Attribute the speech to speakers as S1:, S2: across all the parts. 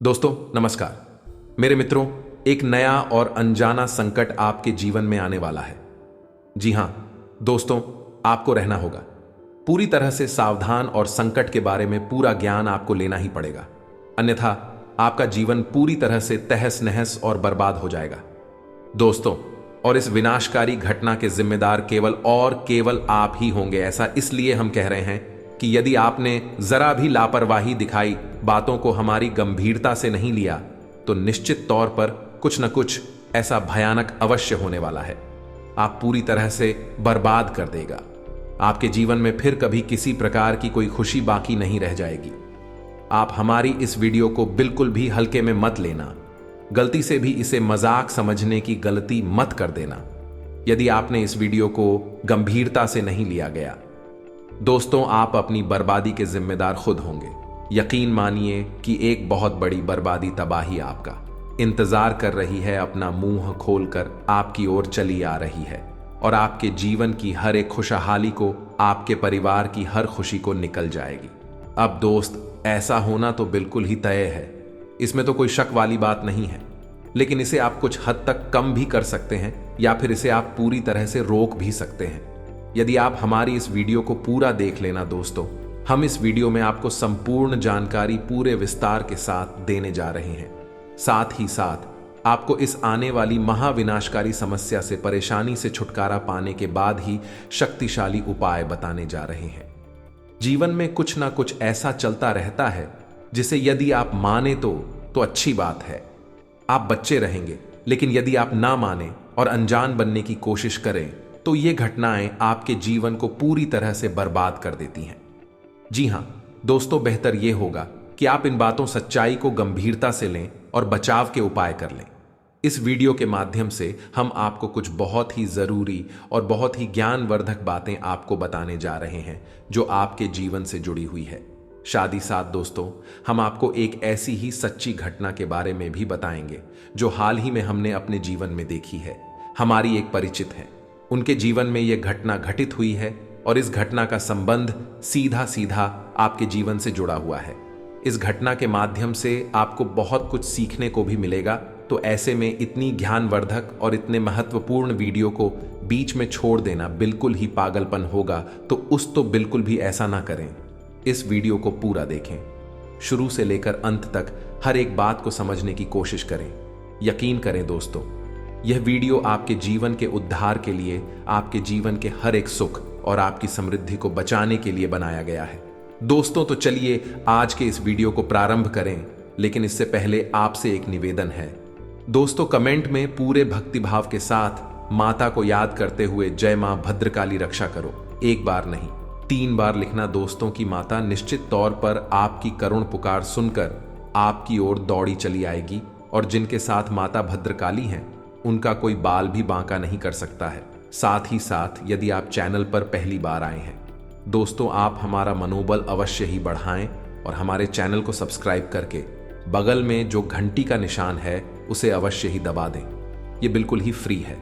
S1: दोस्तों नमस्कार। मेरे मित्रों, एक नया और अनजाना संकट आपके जीवन में आने वाला है। जी हां दोस्तों, आपको रहना होगा पूरी तरह से सावधान और संकट के बारे में पूरा ज्ञान आपको लेना ही पड़ेगा, अन्यथा आपका जीवन पूरी तरह से तहस नहस और बर्बाद हो जाएगा। दोस्तों, और इस विनाशकारी घटना के जिम्मेदार केवल आप ही होंगे। ऐसा इसलिए हम कह रहे हैं कि यदि आपने जरा भी लापरवाही दिखाई, बातों को हमारी गंभीरता से नहीं लिया, तो निश्चित तौर पर कुछ न कुछ ऐसा भयानक अवश्य होने वाला है। आप पूरी तरह से बर्बाद कर देगा। आपके जीवन में फिर कभी किसी प्रकार की कोई खुशी बाकी नहीं रह जाएगी। आप हमारी इस वीडियो को बिल्कुल भी हल्के में मत लेना। गलती से भी इसे मजाक समझने की गलती मत कर देना यदि आपने इस वीडियो को गंभीरता से नहीं लिया गया। दोस्तों, आप अपनी बर्बादी के जिम्मेदार खुद होंगे। यकीन मानिए कि एक बहुत बड़ी बर्बादी तबाही आपका इंतजार कर रही है, अपना मुंह खोलकर आपकी ओर चली आ रही है और आपके जीवन की हर एक खुशहाली को, आपके परिवार की हर खुशी को निकल जाएगी। अब दोस्त, ऐसा होना तो बिल्कुल ही तय है, इसमें तो कोई शक वाली बात नहीं है। लेकिन इसे आप कुछ हद तक कम भी कर सकते हैं या फिर इसे आप पूरी तरह से रोक भी सकते हैं यदि आप हमारी इस वीडियो को पूरा देख लेना। दोस्तों, हम इस वीडियो में आपको संपूर्ण जानकारी पूरे विस्तार के साथ देने जा रहे हैं। साथ ही साथ आपको इस आने वाली महाविनाशकारी समस्या से, परेशानी से छुटकारा पाने के बाद ही शक्तिशाली उपाय बताने जा रहे हैं। जीवन में कुछ ना कुछ ऐसा चलता रहता है जिसे यदि आप माने तो अच्छी बात है, आप बच्चे रहेंगे। लेकिन यदि आप ना माने और अनजान बनने की कोशिश करें तो ये घटनाएं आपके जीवन को पूरी तरह से बर्बाद कर देती हैं। जी हां दोस्तों, बेहतर यह होगा कि आप इन बातों, सच्चाई को गंभीरता से लें और बचाव के उपाय कर लें। इस वीडियो के माध्यम से हम आपको कुछ बहुत ही जरूरी और बहुत ही ज्ञानवर्धक बातें आपको बताने जा रहे हैं जो आपके जीवन से जुड़ी हुई है। शादी साथ दोस्तों, हम आपको एक ऐसी ही सच्ची घटना के बारे में भी बताएंगे जो हाल ही में हमने अपने जीवन में देखी है। हमारी एक परिचित है, उनके जीवन में यह घटना घटित हुई है और इस घटना का संबंध सीधा सीधा आपके जीवन से जुड़ा हुआ है। इस घटना के माध्यम से आपको बहुत कुछ सीखने को भी मिलेगा। तो ऐसे में इतनी ज्ञानवर्धक और इतने महत्वपूर्ण वीडियो को बीच में छोड़ देना बिल्कुल ही पागलपन होगा। तो बिल्कुल भी ऐसा ना करें। इस वीडियो को पूरा देखें, शुरू से लेकर अंत तक हर एक बात को समझने की कोशिश करें। यकीन करें दोस्तों, यह वीडियो आपके जीवन के उद्धार के लिए, आपके जीवन के हर एक सुख और आपकी समृद्धि को बचाने के लिए बनाया गया है। दोस्तों, तो चलिए आज के इस वीडियो को प्रारंभ करें। लेकिन इससे पहले आपसे एक निवेदन है दोस्तों, कमेंट में पूरे भक्तिभाव के साथ माता को याद करते हुए जय मां भद्रकाली रक्षा करो। एक बार नहीं, 3 बार लिखना दोस्तों। की माता निश्चित तौर पर आपकी करुण पुकार सुनकर आपकी ओर दौड़ी चली आएगी और जिनके साथ माता भद्रकाली हैं उनका कोई बाल भी बांका नहीं कर सकता है। साथ ही साथ यदि आप चैनल पर पहली बार आए हैं दोस्तों, आप हमारा मनोबल अवश्य ही बढ़ाएं और हमारे चैनल को सब्सक्राइब करके बगल में जो घंटी का निशान है उसे अवश्य ही दबा दें। ये बिल्कुल ही फ्री है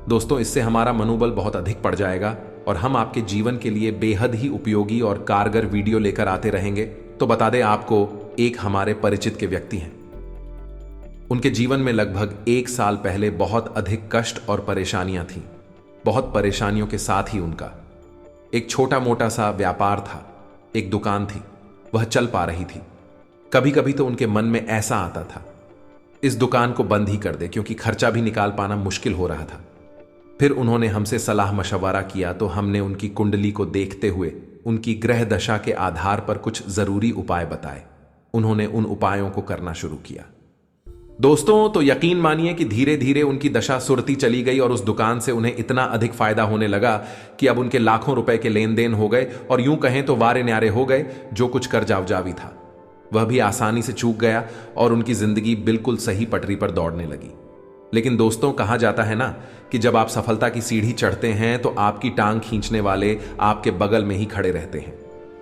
S1: दोस्तों। इससे हमारा मनोबल बहुत अधिक बढ़ जाएगा और हम आपके जीवन के लिए बेहद ही उपयोगी और कारगर वीडियो लेकर आते रहेंगे। तो बता दें आपको, एक हमारे परिचित के व्यक्ति हैं, उनके जीवन में लगभग 1 साल पहले बहुत अधिक कष्ट और परेशानियां थीं। बहुत परेशानियों के साथ ही उनका एक छोटा मोटा सा व्यापार था, एक दुकान थी, वह चल पा रही थी। कभी कभी तो उनके मन में ऐसा आता था इस दुकान को बंद ही कर दे, क्योंकि खर्चा भी निकाल पाना मुश्किल हो रहा था। फिर उन्होंने हमसे सलाह मशवरा किया तो हमने उनकी कुंडली को देखते हुए उनकी ग्रह दशा के आधार पर कुछ जरूरी उपाय बताए। उन्होंने उन उपायों को करना शुरू किया दोस्तों। तो यकीन मानिए कि धीरे धीरे उनकी दशा सुरती चली गई और उस दुकान से उन्हें इतना अधिक फायदा होने लगा कि अब उनके लाखों रुपए के लेन देन हो गए और यूं कहें तो वारे न्यारे हो गए। जो कुछ कर जावजावी था वह भी आसानी से चूक गया और उनकी जिंदगी बिल्कुल सही पटरी पर दौड़ने लगी। लेकिन दोस्तों, कहा जाता है ना कि जब आप सफलता की सीढ़ी चढ़ते हैं तो आपकी टांग खींचने वाले आपके बगल में ही खड़े रहते हैं,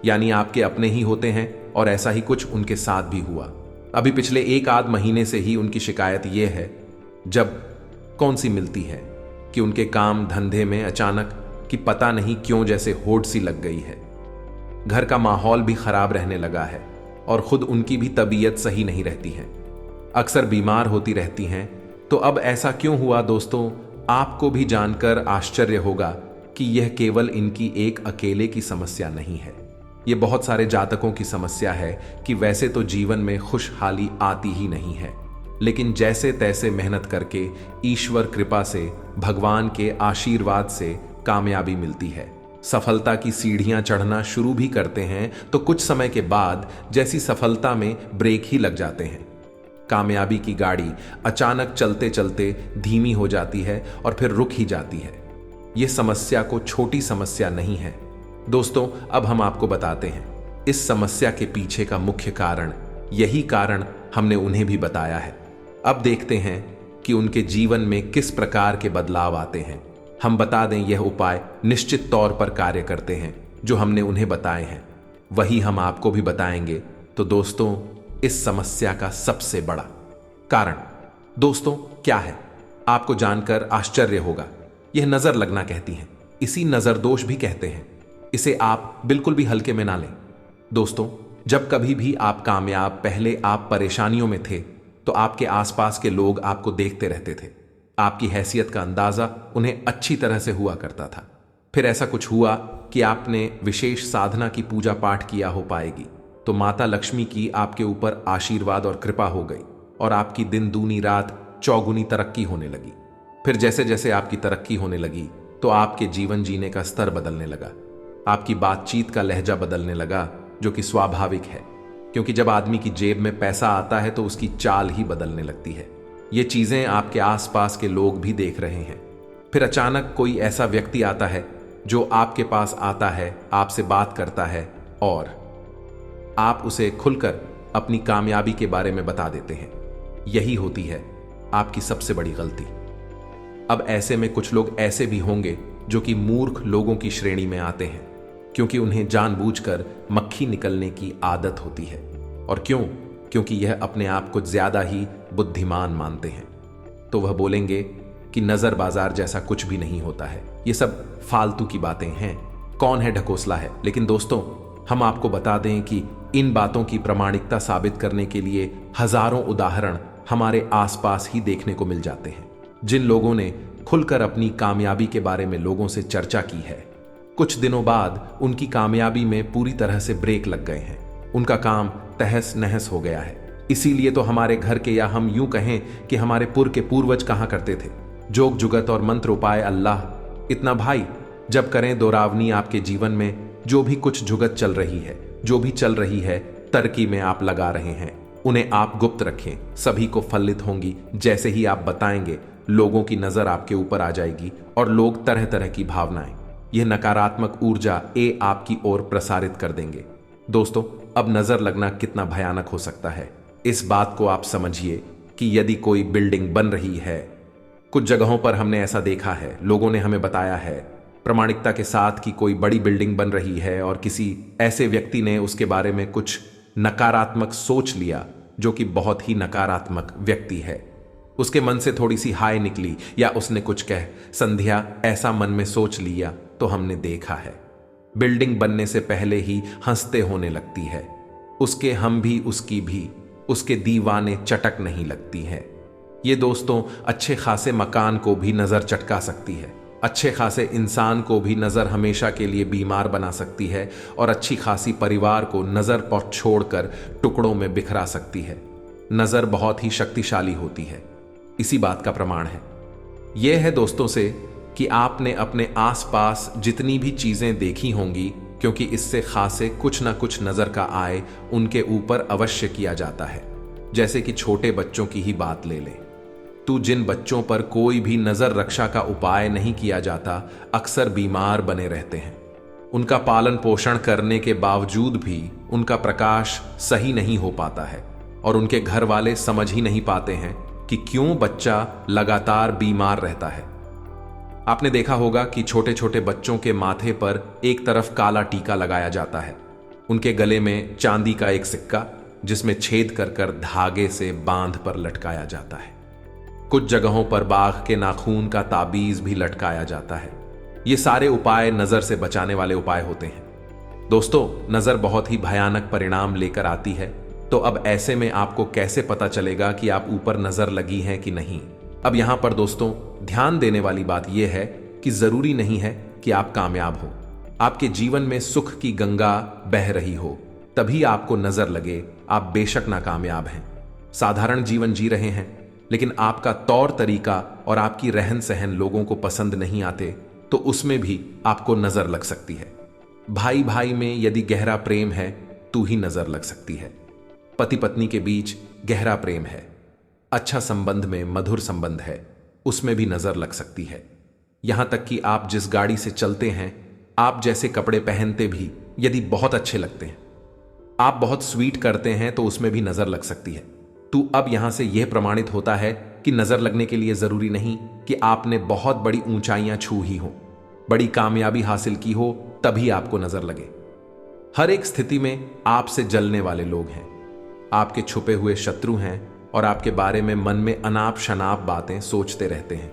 S1: यानी आपके अपने ही होते हैं। और ऐसा ही कुछ उनके साथ भी हुआ। अभी पिछले 1 आध महीने से ही उनकी शिकायत यह है, जब कौन सी मिलती है, कि उनके काम धंधे में अचानक कि पता नहीं क्यों जैसे होड़ सी लग गई है। घर का माहौल भी खराब रहने लगा है। और खुद उनकी भी तबीयत सही नहीं रहती है, अक्सर बीमार होती रहती हैं। तो अब ऐसा क्यों हुआ दोस्तों? आपको भी जानकर आश्चर्य होगा कि यह केवल इनकी एक अकेले की समस्या नहीं है। ये बहुत सारे जातकों की समस्या है कि वैसे तो जीवन में खुशहाली आती ही नहीं है, लेकिन जैसे तैसे मेहनत करके ईश्वर कृपा से, भगवान के आशीर्वाद से कामयाबी मिलती है। सफलता की सीढ़ियां चढ़ना शुरू भी करते हैं तो कुछ समय के बाद जैसी सफलता में ब्रेक ही लग जाते हैं। कामयाबी की गाड़ी अचानक चलते चलते धीमी हो जाती है और फिर रुक ही जाती है। यह समस्या को छोटी समस्या नहीं है दोस्तों। अब हम आपको बताते हैं इस समस्या के पीछे का मुख्य कारण। यही कारण हमने उन्हें भी बताया है। अब देखते हैं कि उनके जीवन में किस प्रकार के बदलाव आते हैं। हम बता दें, यह उपाय निश्चित तौर पर कार्य करते हैं। जो हमने उन्हें बताए हैं वही हम आपको भी बताएंगे। तो दोस्तों, इस समस्या का सबसे बड़ा कारण दोस्तों क्या है, आपको जानकर आश्चर्य होगा। यह नजर लगना कहती हैं, इसी नजर दोष भी कहते हैं। इसे आप बिल्कुल भी हल्के में ना लें दोस्तों। जब कभी भी आप कामयाब, पहले आप परेशानियों में थे तो आपके आसपास के लोग आपको देखते रहते थे। आपकी हैसियत का अंदाजा उन्हें अच्छी तरह से हुआ करता था। फिर ऐसा कुछ हुआ कि आपने विशेष साधना की पूजा पाठ किया हो पाएगी, तो माता लक्ष्मी की आपके ऊपर आशीर्वाद और कृपा हो गई और आपकी दिन दूनी रात चौगुनी तरक्की होने लगी। फिर जैसे जैसे आपकी तरक्की होने लगी तो आपके जीवन जीने का स्तर बदलने लगा, आपकी बातचीत का लहजा बदलने लगा, जो कि स्वाभाविक है, क्योंकि जब आदमी की जेब में पैसा आता है तो उसकी चाल ही बदलने लगती है। ये चीजें आपके आसपास के लोग भी देख रहे हैं। फिर अचानक कोई ऐसा व्यक्ति आता है जो आपके पास आता है, आपसे बात करता है और आप उसे खुलकर अपनी कामयाबी के बारे में बता देते हैं। यही होती है आपकी सबसे बड़ी गलती। अब ऐसे में कुछ लोग ऐसे भी होंगे जो कि मूर्ख लोगों की श्रेणी में आते हैं, क्योंकि उन्हें जानबूझकर मक्खी निकलने की आदत होती है। और क्यों? क्योंकि यह अपने आप को ज्यादा ही बुद्धिमान मानते हैं। तो वह बोलेंगे कि नजर बाजार जैसा कुछ भी नहीं होता है, ये सब फालतू की बातें हैं, कौन है ढकोसला है। लेकिन दोस्तों, हम आपको बता दें कि इन बातों की प्रामाणिकता साबित करने के लिए हजारों उदाहरण हमारे आसपास ही देखने को मिल जाते हैं। जिन लोगों ने खुलकर अपनी कामयाबी के बारे में लोगों से चर्चा की है, कुछ दिनों बाद उनकी कामयाबी में पूरी तरह से ब्रेक लग गए हैं। उनका काम तहस नहस हो गया है। इसीलिए तो हमारे घर के, या हम यूं कहें कि हमारे के पूर्वज कहा करते थे, जोग जुगत और मंत्र उपाय अल्लाह इतना भाई, जब करें दोरावनी आपके जीवन में जो भी कुछ जुगत चल रही है, जो भी चल रही है, तरक्की में आप लगा रहे हैं, उन्हें आप गुप्त रखें, सभी को फलित होंगी। जैसे ही आप बताएंगे, लोगों की नजर आपके ऊपर आ जाएगी और लोग तरह तरह की भावनाएं, यह नकारात्मक ऊर्जा आपकी ओर प्रसारित कर देंगे। दोस्तों, अब नजर लगना कितना भयानक हो सकता है, इस बात को आप समझिए कि यदि कोई बिल्डिंग बन रही है, कुछ जगहों पर हमने ऐसा देखा है, लोगों ने हमें बताया है प्रामाणिकता के साथ कि कोई बड़ी बिल्डिंग बन रही है और किसी ऐसे व्यक्ति ने उसके बारे में कुछ नकारात्मक सोच लिया, जो कि बहुत ही नकारात्मक व्यक्ति है। उसके मन से थोड़ी सी हाय निकली या उसने कुछ कह संध्या ऐसा मन में सोच लिया, तो हमने देखा है बिल्डिंग बनने से पहले ही हंसते होने लगती है। उसके हम भी, उसकी भी, उसके दीवाने चटक नहीं लगती है। ये दोस्तों अच्छे खासे मकान को भी नजर चटका सकती है, अच्छे खासे इंसान को भी नजर हमेशा के लिए बीमार बना सकती है और अच्छी खासी परिवार को नजर पर छोड़कर टुकड़ों में बिखरा सकती है। नजर बहुत ही शक्तिशाली होती है। इसी बात का प्रमाण है यह है दोस्तों से कि आपने अपने आसपास जितनी भी चीजें देखी होंगी, क्योंकि इससे खासे कुछ ना कुछ नजर का आए उनके ऊपर अवश्य किया जाता है। जैसे कि छोटे बच्चों की ही बात ले लें, तो जिन बच्चों पर कोई भी नजर रक्षा का उपाय नहीं किया जाता, अक्सर बीमार बने रहते हैं। उनका पालन पोषण करने के बावजूद भी उनका प्रकाश सही नहीं हो पाता है और उनके घर वाले समझ ही नहीं पाते हैं कि क्यों बच्चा लगातार बीमार रहता है। आपने देखा होगा कि छोटे छोटे बच्चों के माथे पर एक तरफ काला टीका लगाया जाता है, उनके गले में चांदी का एक सिक्का जिसमें छेद कर कर धागे से बांध पर लटकाया जाता है। कुछ जगहों पर बाघ के नाखून का ताबीज भी लटकाया जाता है। ये सारे उपाय नजर से बचाने वाले उपाय होते हैं। दोस्तों, नजर बहुत ही भयानक परिणाम लेकर आती है। तो अब ऐसे में आपको कैसे पता चलेगा कि आप ऊपर नजर लगी है कि नहीं? अब यहां पर दोस्तों ध्यान देने वाली बात यह है कि जरूरी नहीं है कि आप कामयाब हो, आपके जीवन में सुख की गंगा बह रही हो तभी आपको नजर लगे। आप बेशक नाकामयाब हैं, साधारण जीवन जी रहे हैं, लेकिन आपका तौर तरीका और आपकी रहन सहन लोगों को पसंद नहीं आते, तो उसमें भी आपको नजर लग सकती है। भाई भाई में यदि गहरा प्रेम है तो ही नजर लग सकती है। पति पत्नी के बीच गहरा प्रेम है, अच्छा संबंध में मधुर संबंध है, उसमें भी नजर लग सकती है। यहां तक कि आप जिस गाड़ी से चलते हैं, आप जैसे कपड़े पहनते भी यदि बहुत अच्छे लगते हैं, आप बहुत स्वीट करते हैं, तो उसमें भी नजर लग सकती है। तो अब यहां से यह प्रमाणित होता है कि नजर लगने के लिए जरूरी नहीं कि आपने बहुत बड़ी ऊंचाइयां छू ही हो, बड़ी कामयाबी हासिल की हो तभी आपको नजर लगे। हर एक स्थिति में आपसे जलने वाले लोग हैं, आपके छुपे हुए शत्रु हैं और आपके बारे में मन में अनाप शनाप बातें सोचते रहते हैं।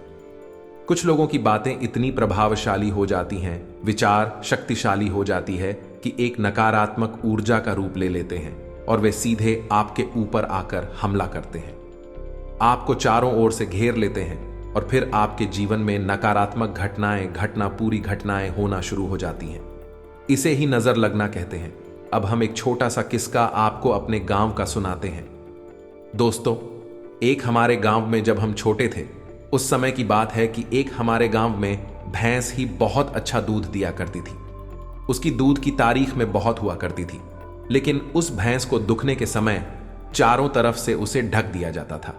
S1: कुछ लोगों की बातें इतनी प्रभावशाली हो जाती हैं, विचार शक्तिशाली हो जाती है कि एक नकारात्मक ऊर्जा का रूप ले लेते हैं और वे सीधे आपके ऊपर आकर हमला करते हैं, आपको चारों ओर से घेर लेते हैं और फिर आपके जीवन में नकारात्मक घटना पूरी घटनाएं होना शुरू हो जाती हैं। इसे ही नजर लगना कहते हैं। अब हम एक छोटा सा किस्सा आपको अपने गांव का सुनाते हैं। दोस्तों, एक हमारे गांव में जब हम छोटे थे, उस समय की बात है कि एक हमारे गांव में भैंस ही बहुत अच्छा दूध दिया करती थी। उसकी दूध की तारीख में बहुत हुआ करती थी, लेकिन उस भैंस को दुखने के समय चारों तरफ से उसे ढक दिया जाता था,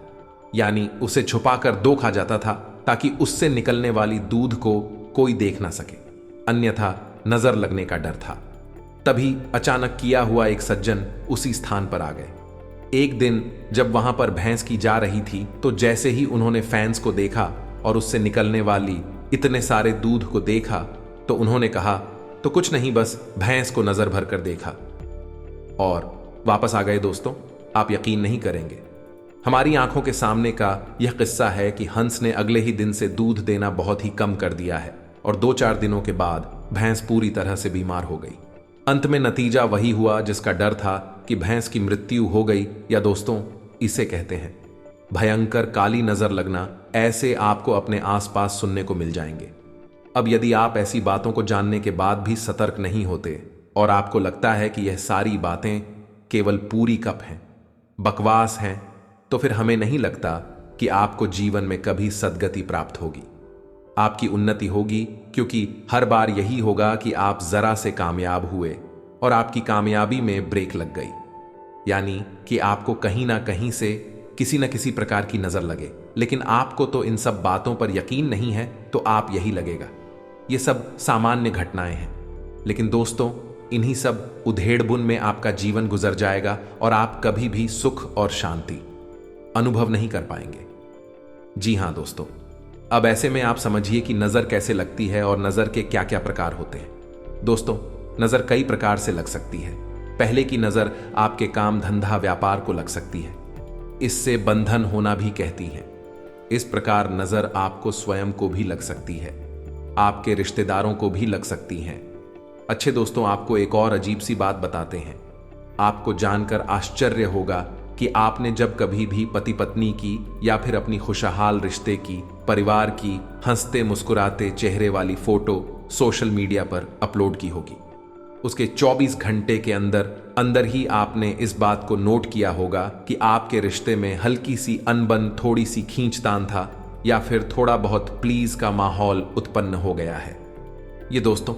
S1: यानी उसे छुपाकर खा जाता था ताकि उससे निकलने वाली दूध को कोई देख ना सके, अन्यथा नजर लगने का डर था। तभी अचानक किया हुआ एक सज्जन उसी स्थान पर आ गए। एक दिन जब वहां पर भैंस की जा रही थी, तो जैसे ही उन्होंने फैंस को देखा और उससे निकलने वाली इतने सारे दूध को देखा, तो उन्होंने कहा तो कुछ नहीं, बस भैंस को नजर भर कर देखा और वापस आ गए। दोस्तों, आप यकीन नहीं करेंगे, हमारी आंखों के सामने का यह किस्सा है कि हंस ने अगले ही दिन से दूध देना बहुत ही कम कर दिया है और 2-4 दिनों के बाद भैंस पूरी तरह से बीमार हो गई। अंत में नतीजा वही हुआ जिसका डर था कि भैंस की मृत्यु हो गई, या दोस्तों इसे कहते हैं भयंकर काली नजर लगना। ऐसे आपको अपने आसपास सुनने को मिल जाएंगे। अब यदि आप ऐसी बातों को जानने के बाद भी सतर्क नहीं होते और आपको लगता है कि यह सारी बातें केवल पूरी कप हैं, बकवास हैं, तो फिर हमें नहीं लगता कि आपको जीवन में कभी सद्गति प्राप्त होगी, आपकी उन्नति होगी, क्योंकि हर बार यही होगा कि आप जरा से कामयाब हुए और आपकी कामयाबी में ब्रेक लग गई, यानी कि आपको कहीं ना कहीं से किसी न किसी प्रकार की नजर लगे। लेकिन आपको तो इन सब बातों पर यकीन नहीं है, तो आप यही लगेगा ये सब सामान्य घटनाएं हैं। लेकिन दोस्तों, इन्हीं सब उधेड़बुन में आपका जीवन गुजर जाएगा और आप कभी भी सुख और शांति अनुभव नहीं कर पाएंगे। जी हां दोस्तों, अब ऐसे में आप समझिए कि नजर कैसे लगती है और नजर के क्या क्या प्रकार होते हैं। दोस्तों, नजर कई प्रकार से लग सकती है। पहले की नजर आपके काम धंधा व्यापार को लग सकती है, इससे बंधन होना भी कहती है। इस प्रकार नजर आपको स्वयं को भी लग सकती है, आपके रिश्तेदारों को भी लग सकती हैं। अच्छे दोस्तों, आपको एक और अजीब सी बात बताते हैं। आपको जानकर आश्चर्य होगा कि आपने जब कभी भी पति पत्नी की या फिर अपनी खुशहाल रिश्ते की, परिवार की हंसते मुस्कुराते चेहरे वाली फोटो सोशल मीडिया पर अपलोड की होगी, उसके 24 घंटे के अंदर ही आपने इस बात को नोट किया होगा कि आपके रिश्ते में हल्की सी अनबन, थोड़ी सी खींचतान था, या फिर थोड़ा बहुत प्लीज का माहौल उत्पन्न हो गया है। ये दोस्तों,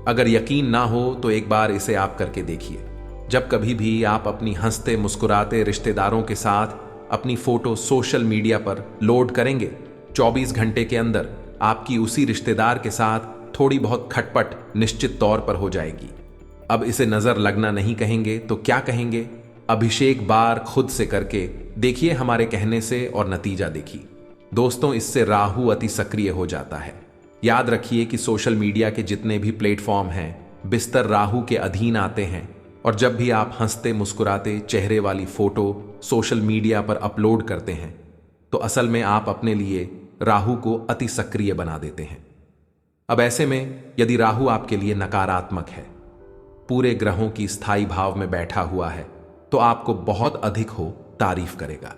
S1: अगर यकीन ना हो तो एक बार इसे आप करके देखिए। जब कभी भी आप अपनी हंसते मुस्कुराते रिश्तेदारों के साथ अपनी फोटो सोशल मीडिया पर लोड करेंगे, 24 घंटे के अंदर आपकी उसी रिश्तेदार के साथ थोड़ी बहुत खटपट निश्चित तौर पर हो जाएगी। अब इसे नजर लगना नहीं कहेंगे तो क्या कहेंगे? अभिषेक बार खुद से करके देखिए हमारे कहने से और नतीजा देखिए। दोस्तों, इससे राहु अति सक्रिय हो जाता है। याद रखिए कि सोशल मीडिया के जितने भी प्लेटफॉर्म हैं, बिस्तर राहु के अधीन आते हैं, और जब भी आप हंसते मुस्कुराते चेहरे वाली फोटो सोशल मीडिया पर अपलोड करते हैं, तो असल में आप अपने लिए राहु को अति सक्रिय बना देते हैं। अब ऐसे में यदि राहु आपके लिए नकारात्मक है, पूरे ग्रहों की स्थायी भाव में बैठा हुआ है तो आपको बहुत अधिक हो तारीफ करेगा,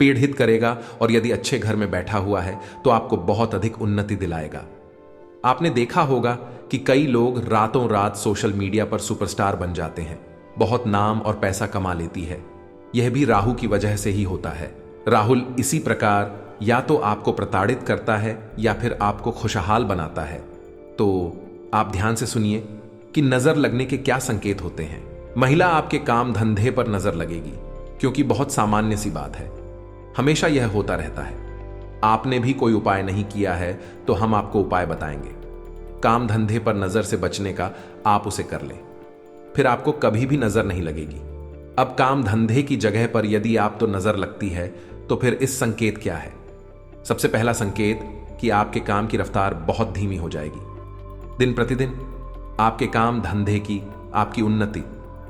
S1: पीड़ित करेगा, और यदि अच्छे घर में बैठा हुआ है तो आपको बहुत अधिक उन्नति दिलाएगा। आपने देखा होगा कि कई लोग रातों रात सोशल मीडिया पर सुपरस्टार बन जाते हैं, बहुत नाम और पैसा कमा लेती है। यह भी राहु की वजह से ही होता है। राहुल इसी प्रकार या तो आपको प्रताड़ित करता है या फिर आपको खुशहाल बनाता है। तो आप ध्यान से सुनिए कि नजर लगने के क्या संकेत होते हैं। महिला आपके काम धंधे पर नजर लगेगी, क्योंकि बहुत सामान्य सी बात है, हमेशा यह होता रहता है। आपने भी कोई उपाय नहीं किया है तो हम आपको उपाय बताएंगे। काम धंधे पर नजर से बचने का आप उसे कर लें, फिर आपको कभी भी नजर नहीं लगेगी। अब काम धंधे की जगह पर यदि आप तो नजर लगती है तो फिर इस संकेत क्या है? सबसे पहला संकेत कि आपके काम की रफ्तार बहुत धीमी हो जाएगी। दिन प्रतिदिन आपके काम धंधे की, आपकी उन्नति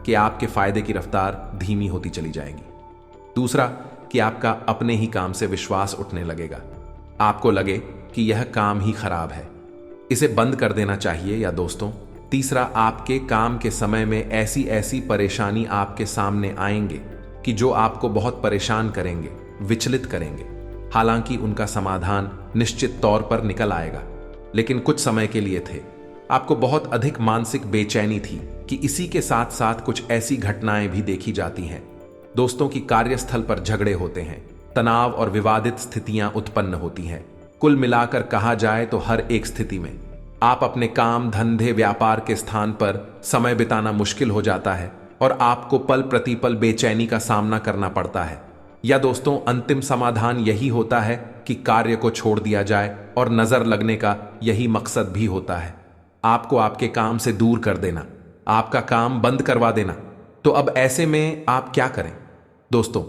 S1: कि आपके फायदे की रफ्तार धीमी होती चली जाएगी। दूसरा कि आपका अपने ही काम से विश्वास उठने लगेगा। आपको लगे कि यह काम ही खराब है, इसे बंद कर देना चाहिए। या दोस्तों, तीसरा, आपके काम के समय में ऐसी ऐसी परेशानी आपके सामने आएंगे कि जो आपको बहुत परेशान करेंगे, विचलित करेंगे। हालांकि उनका समाधान निश्चित तौर पर निकल आएगा, लेकिन कुछ समय के लिए थे। आपको बहुत अधिक मानसिक बेचैनी थी कि इसी के साथ साथ कुछ ऐसी घटनाएं भी देखी जाती हैं दोस्तों की कार्यस्थल पर झगड़े होते हैं, तनाव और विवादित स्थितियां उत्पन्न होती हैं। कुल मिलाकर कहा जाए तो हर एक स्थिति में आप अपने काम धंधे व्यापार के स्थान पर समय बिताना मुश्किल हो जाता है और आपको पल प्रतिपल बेचैनी का सामना करना पड़ता है। या दोस्तों, अंतिम समाधान यही होता है कि कार्य को छोड़ दिया जाए, और नजर लगने का यही मकसद भी होता है, आपको आपके काम से दूर कर देना, आपका काम बंद करवा देना। तो अब ऐसे में आप क्या करें? दोस्तों,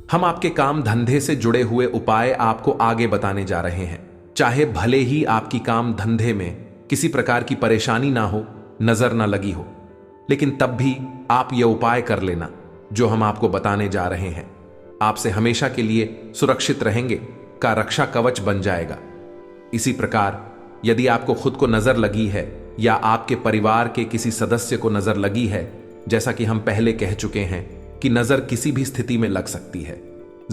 S1: हम आपके काम धंधे से जुड़े हुए उपाय आपको आगे बताने जा रहे हैं। चाहे भले ही आपकी काम धंधे में किसी प्रकार की परेशानी ना हो, नजर ना लगी हो, लेकिन तब भी आप ये उपाय कर लेना जो हम आपको बताने जा रहे हैं। आपसे हमेशा के लिए सुरक्षित रहेंगे का रक्षा कवच बन जाएगा। इसी प्रकार यदि आपको खुद को नजर लगी है या आपके परिवार के किसी सदस्य को नजर लगी है, जैसा कि हम पहले कह चुके हैं कि नजर किसी भी स्थिति में लग सकती है।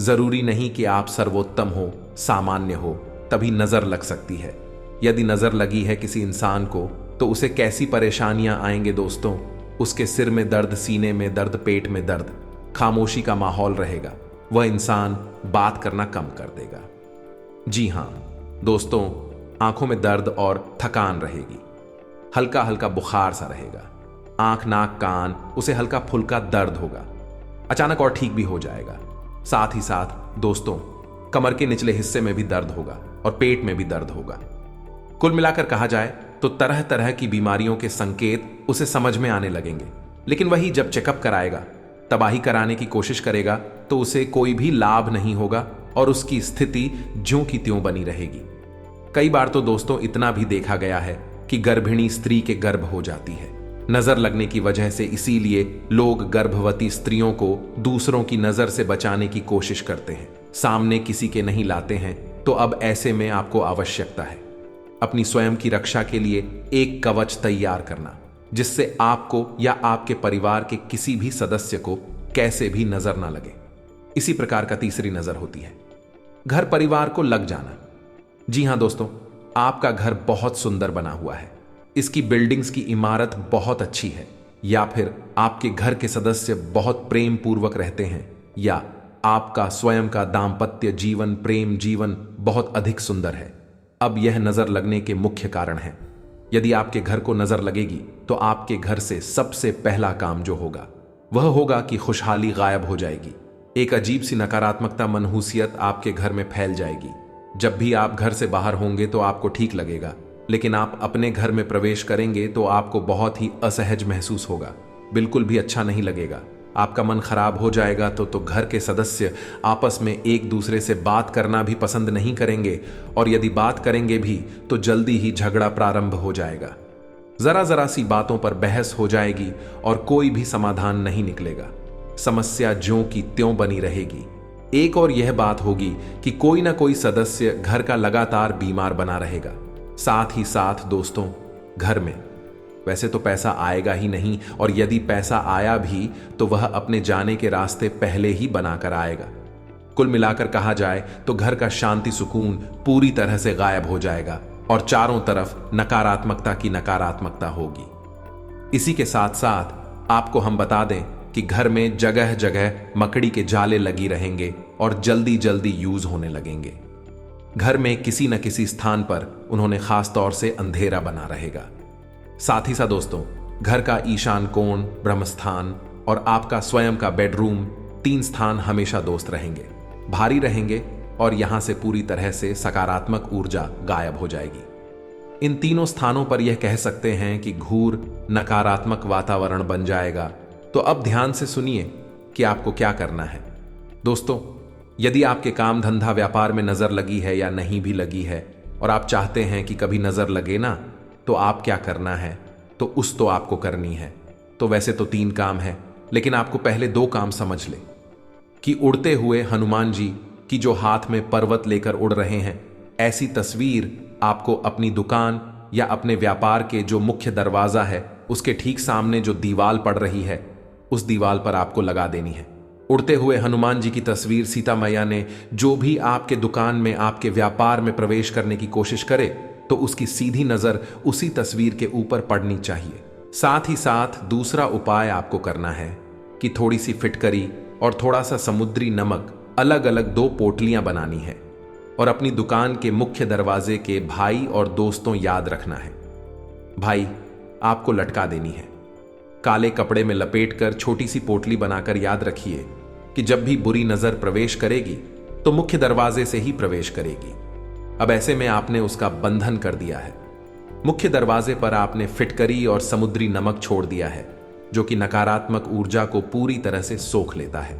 S1: जरूरी नहीं कि आप सर्वोत्तम हो, सामान्य हो, तभी नजर लग सकती है। यदि नजर लगी है किसी इंसान को तो उसे कैसी परेशानियां आएंगे दोस्तों? उसके सिर में दर्द, सीने में दर्द, पेट में दर्द, खामोशी का माहौल रहेगा, वह इंसान बात करना कम कर देगा। जी हां दोस्तों, आंखों में दर्द और थकान रहेगी, हल्का हल्का बुखार सा रहेगा, आंख नाक कान उसे हल्का फुल्का दर्द होगा, अचानक और ठीक भी हो जाएगा। साथ ही साथ दोस्तों, कमर के निचले हिस्से में भी दर्द होगा और पेट में भी दर्द होगा। कुल मिलाकर कहा जाए तो तरह तरह की बीमारियों के संकेत उसे समझ में आने लगेंगे, लेकिन वही जब चेकअप कराएगा, तबाही कराने की कोशिश करेगा तो उसे कोई भी लाभ नहीं होगा और उसकी स्थिति ज्यों की त्यों बनी रहेगी। कई बार तो दोस्तों इतना भी देखा गया है कि गर्भिणी स्त्री के गर्भ हो जाती है नजर लगने की वजह से। इसीलिए लोग गर्भवती स्त्रियों को दूसरों की नजर से बचाने की कोशिश करते हैं, सामने किसी के नहीं लाते हैं। तो अब ऐसे में आपको आवश्यकता है अपनी स्वयं की रक्षा के लिए एक कवच तैयार करना, जिससे आपको या आपके परिवार के किसी भी सदस्य को कैसे भी नजर ना लगे। इसी प्रकार का तीसरी नजर होती है घर परिवार को लग जाना। जी हां दोस्तों, आपका घर बहुत सुंदर बना हुआ है, इसकी बिल्डिंग्स की इमारत बहुत अच्छी है, या फिर आपके घर के सदस्य बहुत प्रेम पूर्वक रहते हैं, या आपका स्वयं का दाम्पत्य जीवन, प्रेम जीवन बहुत अधिक सुंदर है। अब यह नजर लगने के मुख्य कारण हैं। यदि आपके घर को नजर लगेगी तो आपके घर से सबसे पहला काम जो होगा वह होगा कि खुशहाली गायब हो जाएगी। एक अजीब सी नकारात्मकता, मनहूसियत आपके घर में फैल जाएगी। जब भी आप घर से बाहर होंगे तो आपको ठीक लगेगा, लेकिन आप अपने घर में प्रवेश करेंगे तो आपको बहुत ही असहज महसूस होगा, बिल्कुल भी अच्छा नहीं लगेगा, आपका मन खराब हो जाएगा। तो घर के सदस्य आपस में एक दूसरे से बात करना भी पसंद नहीं करेंगे, और यदि बात करेंगे भी तो जल्दी ही झगड़ा प्रारंभ हो जाएगा। जरा जरा सी बातों पर बहस हो जाएगी और कोई भी समाधान नहीं निकलेगा, समस्या ज्यों की त्यों बनी रहेगी। एक और यह बात होगी कि कोई ना कोई सदस्य घर का लगातार बीमार बना रहेगा। साथ ही साथ दोस्तों, घर में वैसे तो पैसा आएगा ही नहीं, और यदि पैसा आया भी तो वह अपने जाने के रास्ते पहले ही बनाकर आएगा। कुल मिलाकर कहा जाए तो घर का शांति सुकून पूरी तरह से गायब हो जाएगा और चारों तरफ नकारात्मकता की नकारात्मकता होगी। इसी के साथ साथ आपको हम बता दें कि घर में जगह जगह मकड़ी के जाले लगी रहेंगे और जल्दी जल्दी यूज होने लगेंगे। घर में किसी न किसी स्थान पर उन्होंने खास तौर से अंधेरा बना रहेगा। साथ ही साथ दोस्तों, घर का ईशान कोण, ब्रह्मस्थान और आपका स्वयं का बेडरूम, 3 स्थान हमेशा दोस्त रहेंगे, भारी रहेंगे और यहां से पूरी तरह से सकारात्मक ऊर्जा गायब हो जाएगी। इन तीनों स्थानों पर यह कह सकते हैं कि घूर नकारात्मक वातावरण बन जाएगा। तो अब ध्यान से सुनिए कि आपको क्या करना है। दोस्तों, यदि आपके काम धंधा व्यापार में नजर लगी है या नहीं भी लगी है और आप चाहते हैं कि कभी नजर लगे ना, तो आप क्या करना है, तो आपको करनी है। तो वैसे तो 3 काम है, लेकिन आपको पहले 2 काम समझ ले कि उड़ते हुए हनुमान जी की जो हाथ में पर्वत लेकर उड़ रहे हैं, ऐसी तस्वीर आपको अपनी दुकान या अपने व्यापार के जो मुख्य दरवाजा है उसके ठीक सामने जो दीवार पड़ रही है, उस दीवार पर आपको लगा देनी है। उड़ते हुए हनुमान जी की तस्वीर सीता मैया ने जो भी आपके दुकान में, आपके व्यापार में प्रवेश करने की कोशिश करे, तो उसकी सीधी नजर उसी तस्वीर के ऊपर पड़नी चाहिए। साथ ही साथ दूसरा उपाय आपको करना है कि थोड़ी सी फिटकरी और थोड़ा सा समुद्री नमक अलग अलग 2 पोटलियां बनानी है और अपनी दुकान के मुख्य दरवाजे के भाई और दोस्तों याद रखना है। भाई, आपको लटका देनी है। काले कपड़े में लपेटकर छोटी सी पोटली बनाकर याद रखिए कि जब भी बुरी नजर प्रवेश करेगी तो मुख्य दरवाजे से ही प्रवेश करेगी। अब ऐसे में आपने उसका बंधन कर दिया है। मुख्य दरवाजे पर आपने फिटकरी और समुद्री नमक छोड़ दिया है, जो कि नकारात्मक ऊर्जा को पूरी तरह से सोख लेता है।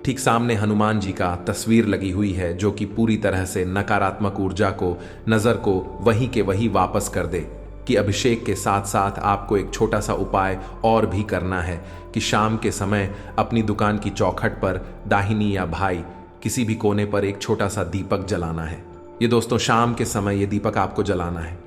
S1: ठीक सामने हनुमान जी का तस्वीर लगी हुई है, जो कि पूरी तरह से नकारात्मक ऊर्जा को, नजर को वहीं के वहीं वापस कर दे। कि अभिषेक के साथ साथ आपको एक छोटा सा उपाय और भी करना है कि शाम के समय अपनी दुकान की चौखट पर दाहिनी या भाई किसी भी कोने पर एक छोटा सा दीपक जलाना है। ये दोस्तों, शाम के समय ये दीपक आपको जलाना है।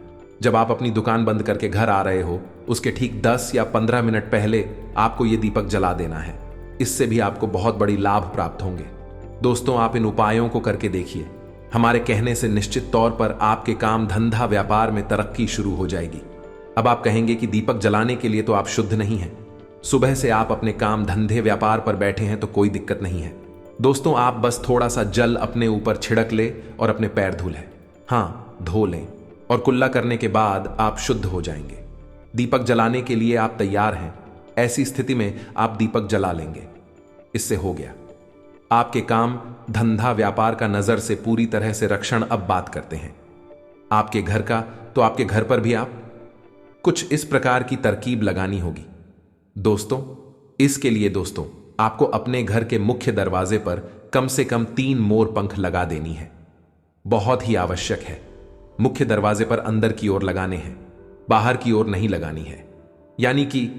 S1: जब आप अपनी दुकान बंद करके घर आ रहे हो, उसके ठीक 10 या 15 मिनट पहले आपको ये दीपक जला देना है। इससे भी आपको बहुत बड़ी लाभ प्राप्त होंगे। दोस्तों, आप इन उपायों को करके देखिए। हमारे कहने से निश्चित तौर पर आपके काम धंधा व्यापार में तरक्की शुरू हो जाएगी। अब आप कहेंगे कि दीपक जलाने के लिए तो आप शुद्ध नहीं हैं। सुबह से आप अपने काम धंधे व्यापार पर बैठे हैं तो कोई दिक्कत नहीं है। दोस्तों, आप बस थोड़ा सा जल अपने ऊपर छिड़क ले और अपने पैर धो लें। हाँ, धो लें और कुल्ला करने के बाद आप शुद्ध हो जाएंगे। दीपक जलाने के लिए आप तैयार हैं। ऐसी स्थिति में आप दीपक जला लेंगे। इससे हो गया आपके काम धंधा व्यापार का नजर से पूरी तरह से रक्षण। अब बात करते हैं आपके घर का। तो आपके घर पर भी आप कुछ इस प्रकार की तरकीब लगानी होगी। दोस्तों, इसके लिए दोस्तों आपको अपने घर के मुख्य दरवाजे पर कम से कम 3 मोर पंख लगा देनी है। बहुत ही आवश्यक है। मुख्य दरवाजे पर अंदर की ओर लगाने हैं, बाहर की ओर नहीं लगानी है। यानी कि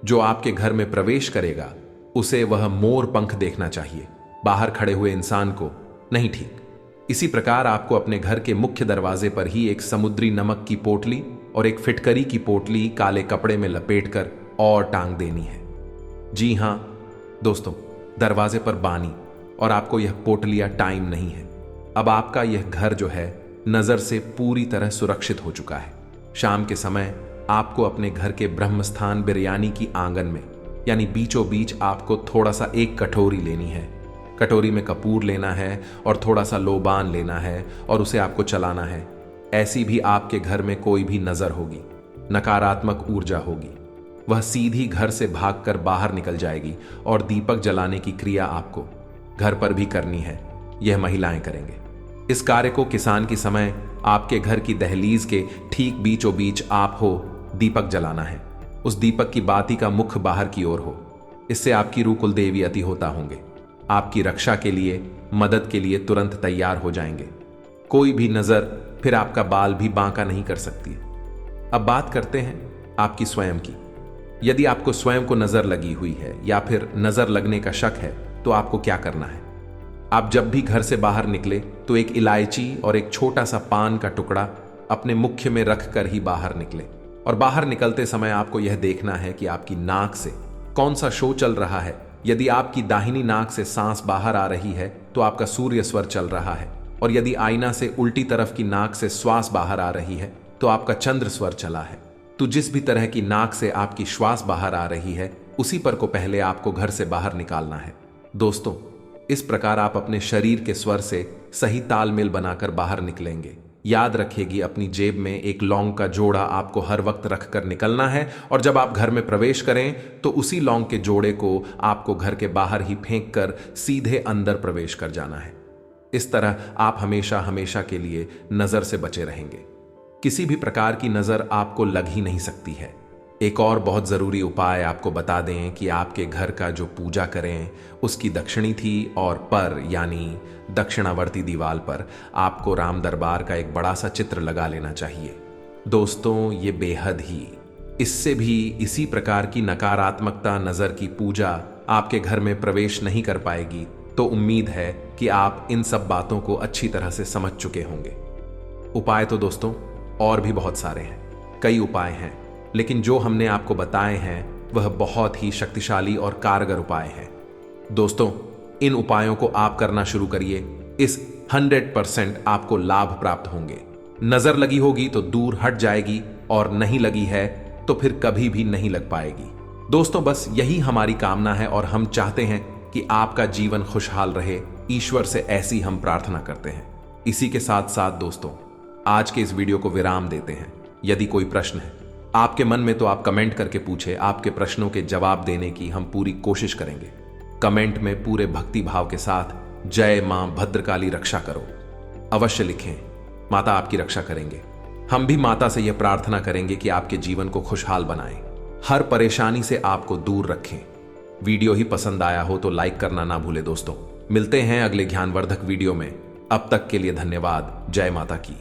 S1: जो आपके घर में प्रवेश करेगा उसे वह मोर पंख देखना चाहिए, बाहर खड़े हुए इंसान को नहीं। ठीक इसी प्रकार आपको अपने घर के मुख्य दरवाजे पर ही एक समुद्री नमक की पोटली और एक फिटकरी की पोटली काले कपड़े में लपेटकर और टांग देनी है। जी हां दोस्तों, दरवाजे पर बानी और आपको यह पोटलिया टाइम नहीं है। अब आपका यह घर जो है नजर से पूरी तरह सुरक्षित हो चुका है। शाम के समय आपको अपने घर के ब्रह्मस्थान बिरयानी की आंगन में, यानी बीचों बीच आपको थोड़ा सा एक कटोरी लेनी है। कटोरी में कपूर लेना है और थोड़ा सा लोबान लेना है और उसे आपको चलाना है। ऐसी भी आपके घर में कोई भी नजर होगी, नकारात्मक ऊर्जा होगी, वह सीधी घर से भागकर बाहर निकल जाएगी। और दीपक जलाने की क्रिया आपको घर पर भी करनी है। यह महिलाएं करेंगे। इस कार्य को किसान की समय आपके घर की दहलीज के ठीक बीचों बीच आप हो, दीपक जलाना है। उस दीपक की बाती का मुख बाहर की ओर हो। इससे आपकी रूह कुल देवी अति होता होंगे, आपकी रक्षा के लिए, मदद के लिए तुरंत तैयार हो जाएंगे। कोई भी नजर फिर आपका बाल भी बांका नहीं कर सकती। अब बात करते हैं आपकी स्वयं की। यदि आपको स्वयं को नजर लगी हुई है या फिर नजर लगने का शक है, तो आपको क्या करना है? आप जब भी घर से बाहर निकले तो एक इलायची और एक छोटा सा पान का टुकड़ा अपने मुख्य में रखकर ही बाहर निकले और बाहर निकलते समय आपको यह देखना है कि आपकी नाक से कौन सा शो चल रहा है। यदि आपकी दाहिनी नाक से सांस बाहर आ रही है तो आपका सूर्य स्वर चल रहा है, और यदि आईना से उल्टी तरफ की नाक से श्वास बाहर आ रही है तो आपका चंद्र स्वर चला है। तो जिस भी तरह की नाक से आपकी श्वास बाहर आ रही है उसी पर को पहले आपको घर से बाहर निकालना है। दोस्तों, इस प्रकार आप अपने शरीर के स्वर से सही तालमेल बनाकर बाहर निकलेंगे। याद रखिएगी, अपनी जेब में एक लौंग का जोड़ा आपको हर वक्त रखकर निकलना है, और जब आप घर में प्रवेश करें तो उसी लौंग के जोड़े को आपको घर के बाहर ही फेंक कर सीधे अंदर प्रवेश कर जाना है। इस तरह आप हमेशा हमेशा के लिए नजर से बचे रहेंगे। किसी भी प्रकार की नजर आपको लग ही नहीं सकती है। एक और बहुत जरूरी उपाय आपको बता दें कि आपके घर का जो पूजा करें उसकी दक्षिणी थी और पर यानी दक्षिणावर्ती दीवार पर आपको राम दरबार का एक बड़ा सा चित्र लगा लेना चाहिए। दोस्तों, ये बेहद ही इससे भी इसी प्रकार की नकारात्मकता नजर की पूजा आपके घर में प्रवेश नहीं कर पाएगी। तो उम्मीद है कि आप इन सब बातों को अच्छी तरह से समझ चुके होंगे। उपाय तो दोस्तों और भी बहुत सारे हैं, कई उपाय हैं, लेकिन जो हमने आपको बताए हैं वह बहुत ही शक्तिशाली और कारगर उपाय हैं। दोस्तों, इन उपायों को आप करना शुरू करिए। इस 100% आपको लाभ प्राप्त होंगे। नजर लगी होगी तो दूर हट जाएगी, और नहीं लगी है तो फिर कभी भी नहीं लग पाएगी। दोस्तों, बस यही हमारी कामना है और हम चाहते हैं कि आपका जीवन खुशहाल रहे। ईश्वर से ऐसी हम प्रार्थना करते हैं। इसी के साथ साथ दोस्तों, आज के इस वीडियो को विराम देते हैं। यदि कोई प्रश्न है आपके मन में तो आप कमेंट करके पूछे। आपके प्रश्नों के जवाब देने की हम पूरी कोशिश करेंगे। कमेंट में पूरे भक्ति भाव के साथ जय मां भद्रकाली रक्षा करो अवश्य लिखें। माता आपकी रक्षा करेंगे। हम भी माता से यह प्रार्थना करेंगे कि आपके जीवन को खुशहाल बनाएं, हर परेशानी से आपको दूर रखें। वीडियो ही पसंद आया हो तो लाइक करना ना भूले। दोस्तों, मिलते हैं अगले ज्ञानवर्धक वीडियो में। अब तक के लिए धन्यवाद। जय माता की।